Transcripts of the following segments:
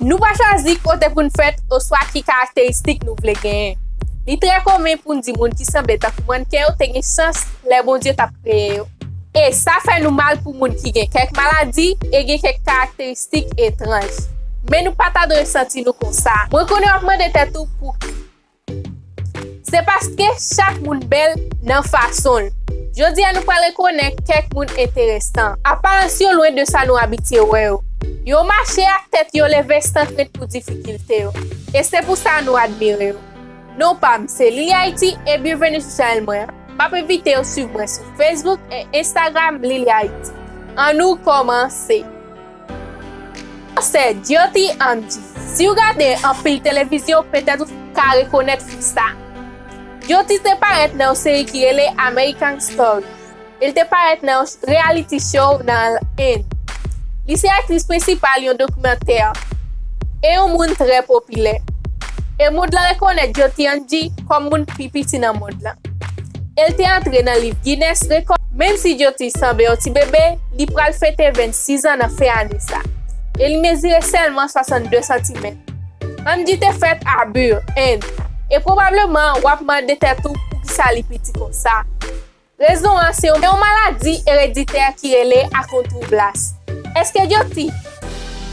Nou pa chwazi kote pou nou fèt ou swa ki karakteristik nou vle genyen. Li tre komen pou nou di moun ki semble ta pou manke yo te gen chans le bon Dieu tap kreye yo. E sa fè nou mal pou moun ki gen kek maladi e gen kek karakteristik etranj. Men nou pa ta de resenti nou kon sa. Mwen konen apman de tetou pou ki. Se paske chak moun bel nan fason. Jodi an nou pa rekonen kek moun interesant. Aparansyon loin de sa nou abitye wè yo. Yo mache ak tèt yo leve stanfret pou difikilte yo. E se pou sa nou admire yo. Non pam, se Lily Haiti e bienvenue sur channel mwen. Pa pe vite yo suiv mwen sur Facebook et Instagram Lily Haiti. An nou komanse. Se Jyoti Amji. Si ou gade an pil televizyon, peut-être ou ka rekonet fisa. Jyoti te paret nan seri ki rele American Story. El te paret nan reality show nan N. Li se aktris prinsipal yon dokumenter. E yon moun tre popile. E moun la rekonet Jyoti Amji kom moun pipiti nan moun la. El te entre nan liv Guinness Record. Mem si Jyoti sanbe yon ti bebe, li pral fete 26 an nan fe ane sa. El mesire seulement 62 cm. Amji te fet a Bure, N. Et probablement wap man de tetou pou ki sa li piti kon sa. Rezon an se yon maladi hereditaire ki rele akontroublas. Eske Jyoti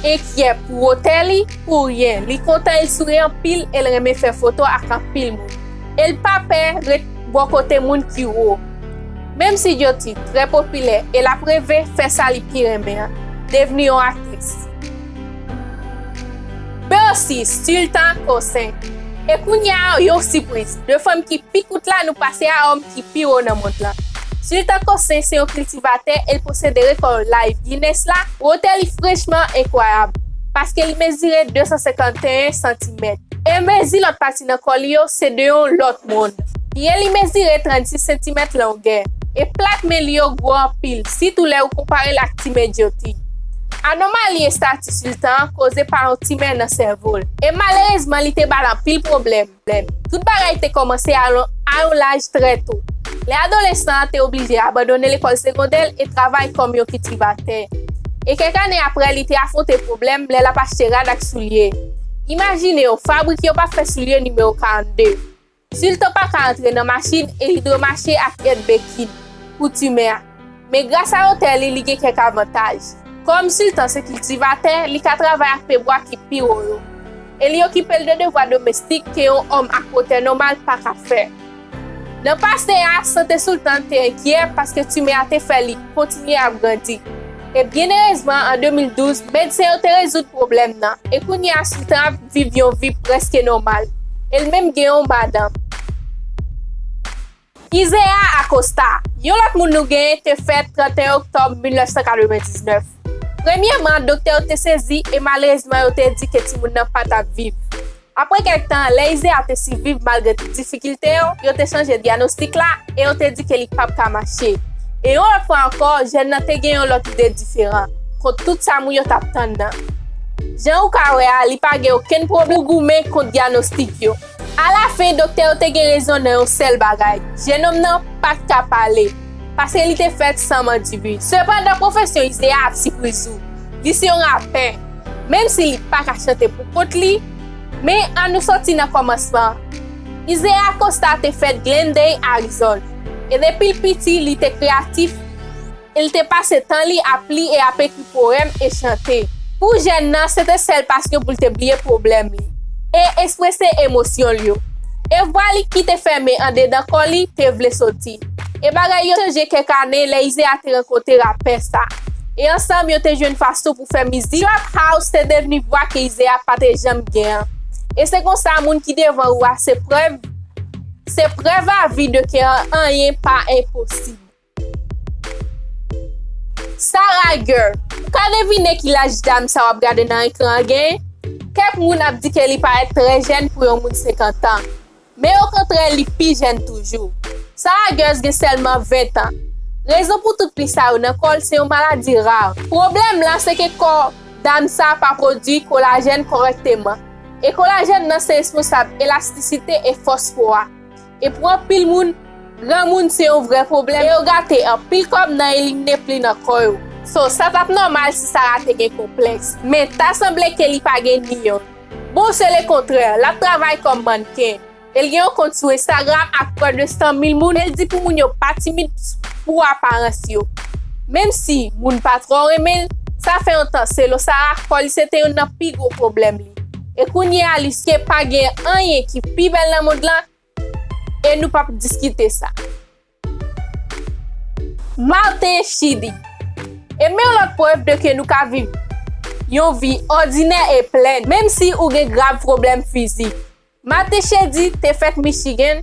ekye pou hoteli pou rien. Li kontan el souri an pil, el reme fe foto ak an pil moun. El pape ret bo kote moun ki wo. Mem si Jyoti tre popile, el apreve fe sa li pi reme, deveni yon aktris. Pe osi, Sultan Kosen. E kounya yon sipris, de femme ki pi kout la nou pase a homme ki pi ou nan mont la. Sultan Kosen se yon kultivate, el posede rekord live Guinness la, hotel li frechman inkwayab, paske li mezire 251 cm. E mezi lot pati nan kol yo, se de yon lot moun. Ye li mezire 36 cm longen, e plat men li yo gwo an pil, si tou le ou kompare lak ti men Jyoti. Anormal li stati Sultan koze par an ti men nan servol. E malerezman li te balan pil problem. Tout bagay te komanse a yon laj tre tou. Le adolescent te oblige abandonne l'école secondaire et travay kom yon cultivateur. E kek ane apre li te afronte problem le la pa chera dak soulier. Imagine yo, fabrik yo pa fe soulier numero 42. Sultan pa ka entre nan machine e hidromache ak et bekin pou tumer. Me grasa hotel li ge kek avantaj. Kom Sultan se cultivateur, li ka travay ak peboa ki pi yo. E li okipel de devwa domestik ke yon om ak kote normal pa ka fe. Nan paste a, sante Sultan te enkier paske tume a te fe li kontinye ap grandi. E bien erezman, an 2012, medse yo te rezout problem nan. E kounye a Sultan viv yon vi preske normal. El menm gen yon madam. Isaiah Acosta. Yon lot moun nou gen te fet 31 oktob 1999. Premièrement, docteur te sezi e malerezman yo te di ke ti moun nan pata viv. Apre kek tan, le Isaiah te si viv malgre ti difikilte yo te chanje diagnostik la e yo te di ke li pap ka mache. E yon lot fwa ankor, jen nan te gen yon lot ide diferent, kont tout sa mou yo tap tan nan. Jen ou ka wea, li pa gen oken problem goumen kont diagnostik yo. A la fin, docteur te gen rezon nan yon sel bagay. Jen om nan pat ka pale. Paske li te fet sanman di bi. Sepandan profesyon Isaiah ap si prizou. Li si yon rapen. Mem si li pa ka chante pou pot li, men an nou soti nan komansman. Isaiah Acosta te fet Glendale, Arizona. E depil piti li te kreatif, il te pase tan li ap li e ap ekri poem e chante. Pou jen nan, se te sel paske pou te bliye problem li. E espresse emosyon li yo. E vwali ki te ferme an dedan kon li, te vle soti. E bagay yo chanje kek ane, le Isaiah te renkote rapen sa. E ansam yo te jwen faso pou fe mizi. Trap House te deveni vwa ke Isaiah pate jam gen. E se kon sa moun ki devan wwa se preve avi de ke an yen pa imposib. Sarah Girl. Ka devine ki laj dam sa wap gade nan ekran gen? Kep moun ap di ke li pa et tre jen pou yon moun 50 an. Me au kontre li pi jen toujou. Sarah Girl gen selman 20 an. Rezon pou tout pli sa ou nan kol se yon maladi rar. Problem lan se ke kor dam sa pa produi kolajen korekteman. E kolajen nan se responsable elasticite e fosfora. E pou an pil moun, gran moun se yon vre problem. E yo gate an pil kob nan elimine pli nan koyo. So, sa tap normal si Sarah te gen kompleks. Men, ta semble ke li pa gen ni yon. Bon, se le kontrè, la travay kom manken. El gen yon kont sou Instagram ak kwa 200,000 moun, el di pou moun yo pa timid pou aparens yo. Mem si moun patron remel, sa fe yon tan se lo Sarah kwa li sete yon nan pi gros problem li. E kounye a li ske pa gen anye ki pi bel nan mod lan, e nou pa diskite sa. Martin Chidi. E men yon lot preuve de ke nou ka viv yon vi ordinaire et pleine, même si ou gen grave problème physique. Martin Chidi te fait Michigan,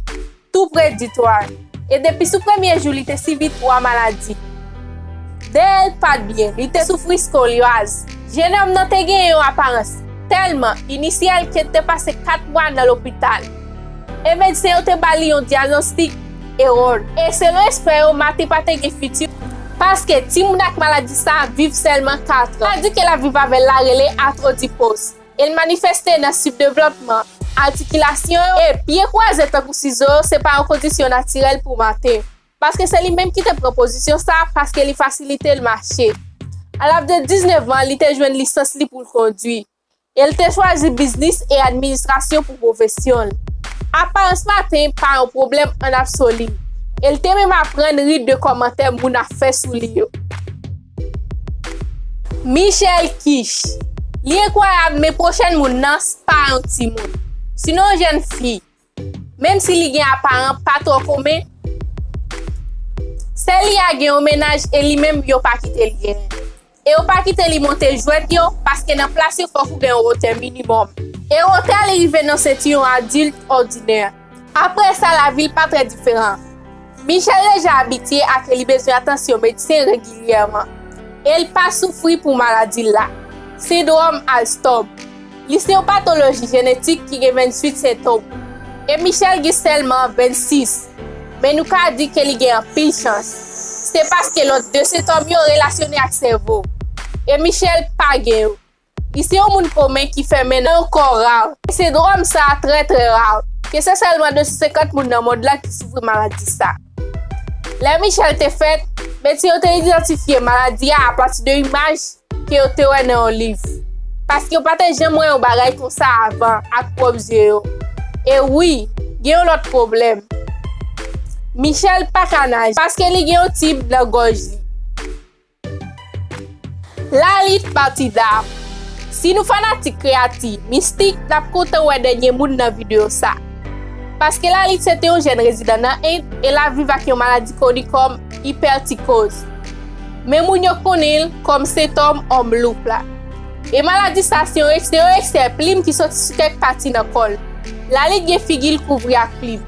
tout près d'Itoile. Et depuis son premier jour, il te suivi 3 maladies. D'elle pas bien, il te souffri scoliose. Jeune homme nan te gen yon apparence tellement initial qu'il te passé 4 mois dans l'hôpital. Et médecin te bali yon diagnostic erreur. Et selon expert, Martin pas te gen futur. Parce que ti moun ak maladie sa vive seulement 4 ans. Elle dit qu'elle a vive avec la relais arthrodipose. Elle manifeste dans subdéveloppement, articulation et pied croisé tant que ciseaux, c'est pas une condition naturelle pour Martin. Parce que c'est lui-même qui te proposition ça parce qu'il facilite le marché. À l'âge de 19 ans, il te joue une licence pour conduire. Elle te choisi business et administration pour profession. Apparence Martin pas un problème en absolu. Elle te même apprendre rite de commentaires moun a fait sous li yo. Michel Kish. Li incroyable mais prochaine moun nan pas un petit moun. Sinon jeune fille. Même si li gen apparent pas trop commun. C'est li a gen un ménage et li même yo pas quitter li gen. Et yo pas quitter li monter jouet yo parce que dans place yo faut gen un hôtel minimum. Et hôtel arrivé dans c'est un adulte ordinaire. Après ça la ville pas très différente. Michel est déjà habitué à qu'il besoin d'attention médecine régulièrement. Elle pas souffrir pour maladie là. Syndrome Alstom. C'est une pathologie génétique qui a 28 symptômes. Et Michel a seulement 26. Mais nous avons dit qu'il a pile chance. C'est parce que l'autre deux symptômes sont relationnés avec le cerveau. Et Michel pas gagné. Ici, il y a un monde commun qui fait maintenant encore rare. Et ce syndrome ça très très rare. Que c'est seulement 250 personnes dans le monde là qui souffrent de maladie ça. La Michel te fait, mais si on te identifié maladie à partir de l'image que on te voit dans un livre. Parce que on pas jamais un bagage comme ça avant avec propre yeux. Et oui, il y a un autre problème. Michel pas canage parce qu'il y a un type de gorge. La liste partie d'art. Si nous fanatiques créatifs, mystiques, n'a pas content ouais dernier monde dans vidéo ça. Parce que la lit c'était un jeune résident dans Inde et la vive avec une maladie connue comme hypertrichose. Mais moun yo connaît comme symptôme homme loup là. Et maladie ça c'est un extérieur plim qui sorti sur quelques parties dans col. La lit gen figure couvri ak plim.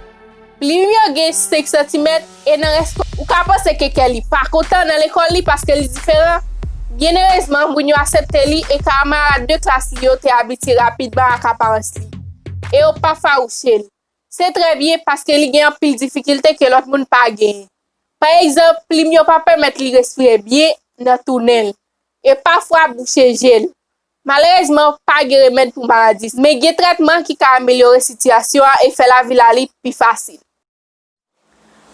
Plim yo gen 5 cm et dans reste ou ka penser que quelqu'un pas content dans l'école li parce que li différent. Bien heureusement moun yo accepter li et camarade de classe li yo te habitué rapidement ak apparence li. Et ou pas faroucher. C'est très bien parce que li gen pile difficulté que l'autre monde pas gen. Par exemple, li yo pas permettre li respirer bien dans tunnel et parfois boucher gel. Malheureusement, pas de remède pour maladie, mais il y a traitement qui peut améliorer la situation et faire la vie la plus facile.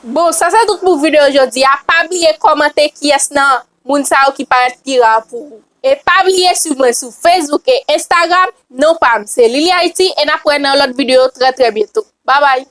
Bon, ça c'est tout pour la vidéo aujourd'hui. Pas oublier de commenter qui est nan moun sa qui paraît pire pour vous. Et pas oublier de suivre sur Facebook et Instagram. Non pas, c'est Lily Haïti et nous prenons l'autre vidéo très très bientôt. Bye bye.